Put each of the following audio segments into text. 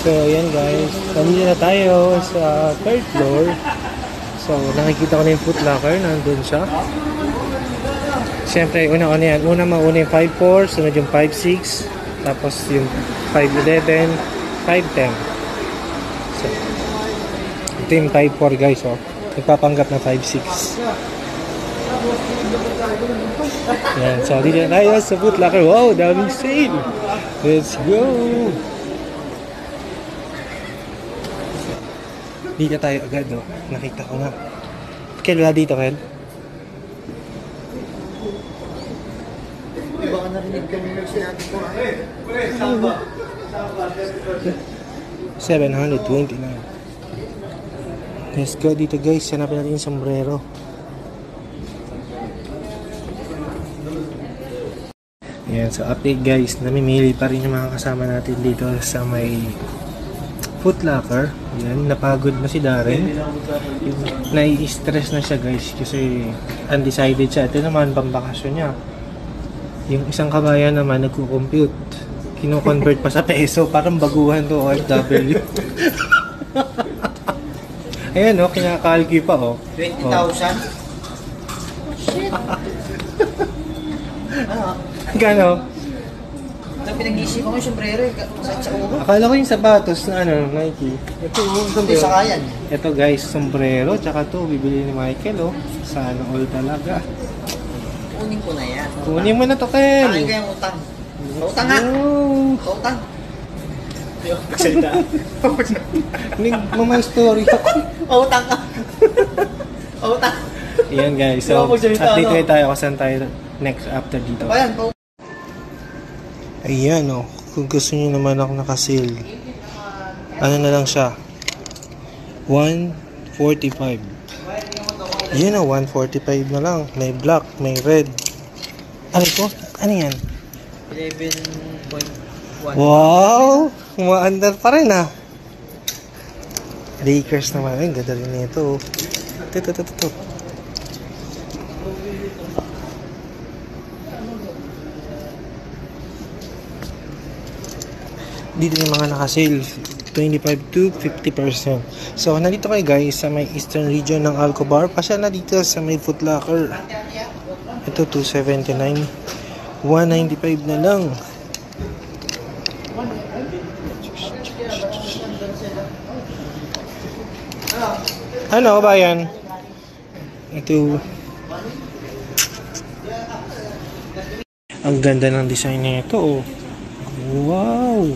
So, yan guys. Nandito na tayo sa 3rd floor. So, nakikita ko na yung Foot Locker. Nandun siya. Siyempre, una yan. Mauna yung 5'4", sunod yung 5'6", tapos yung 5'11", 5'10". So, ito yung 5'4", guys, oh. Nagpapanggap na 5'6". Yan. So, dito na tayo sa Foot Locker. Wow, daming sale! Let's go! Dito tayo agad, oh. Nakita ko nga. Kel, wala dito, Kel? Baka narinig kami ng sinabi ko. 729. Let's go dito, guys. Hanapin natin yung sombrero. Yan, so update guys. Namimili pa rin yung mga kasama natin dito sa may Foot Locker. Yan, napagod na si Darren. Nai-stress na siya guys kasi undecided siya. Ito naman, pambakasyon niya. Yung isang kabayan naman nagko-compute. Kino-convert pa sa peso. Parang baguhan to OFW. Ayan o, kinakalki pa o. 20,000? Shit! Ano? Gano? Ang pinag-iisipan ko yung sombrero sa ulo. Akala ko yung sapatos na ano, Nike. Ito, Hindi sa kayan. Ito guys, sombrero. Tsaka to, bibili ni Michael, oh. Sana all talaga. Kunin ko na yan. Kunin mo na to, Ken. Kain ko yung utang. Utang nga! Utang! Magsalita. Mamay story ako. Utang ka! Utang! Ayan guys, so update kayo tayo kung saan tayo next after dito. Ayan, Ayan o, kung gusto nyo naman ako nakasil, ano na lang siya, 145. Yan o, 145 na lang. May black, may red. Ano ito? Ano yan? 11.1. Wow! Umaandar pa rin ah. Lakers naman. Ay, ganda rin nito. Ito. Dito yung mga nakasale 25 to 50%. So, nandito kayo guys sa may eastern region ng Alcobar. Pasya na dito sa may Foot Locker. Ito, 279. 195 na lang. Ano ba yan? Ito. Ang ganda ng design nito, oh. Wow!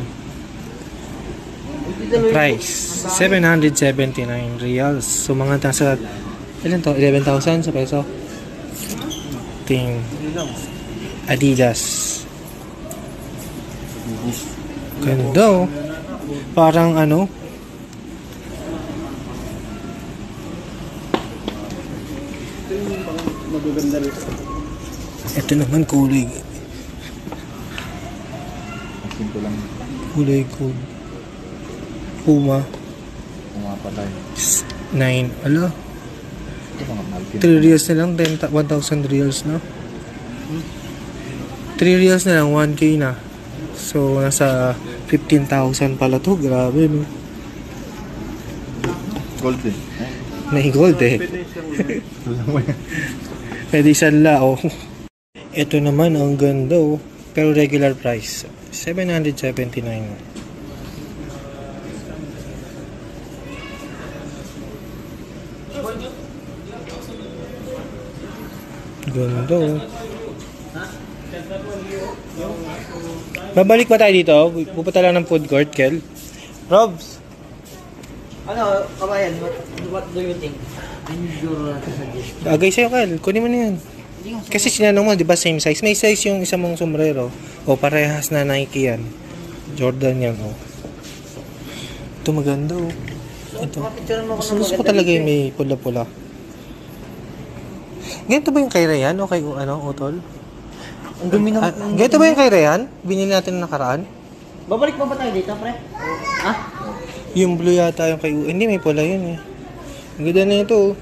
Price, 779 reals. So, mga nasa, ilan to? 11,000 sa peso? Ting. Adidas. Ganda, oh. Parang ano? Ito naman kulay. Kulay gold. Puma. Pumapalay. 9. Ala. 3 reals na lang. 1,000 reals na. 3 reals na lang. 1K na. So, nasa 15,000 pala to. Grabe, no? Gold din. May gold eh. Pwede isang lao. Ito naman, ang ganda, oh. Pero regular price. 779. Ganda, oh. Babalik pa tayo dito. Pupunta lang ng food court, Kel. Robs! Ano, kabayan, what do you think? Agay sa'yo, Kel. Kunin mo na yan. Kasi sinanong mo, di ba same size? May size yung isa mong sombrero. O parehas na Nike yan. Jordan yan, oh. Ito maganda, oh. Ito. Gusto ko talaga yung may pula-pula. Ganito ba yung kay Rayan o kay Utol? Ang dumi ng... Ganito ba yung kay Rayan? Binili natin na nakaraan? Babalik pa ba tayo dito, pre? Ha? Yung blue yata yung kay Hindi, may pula yun eh. Ang ganda na ito, oh.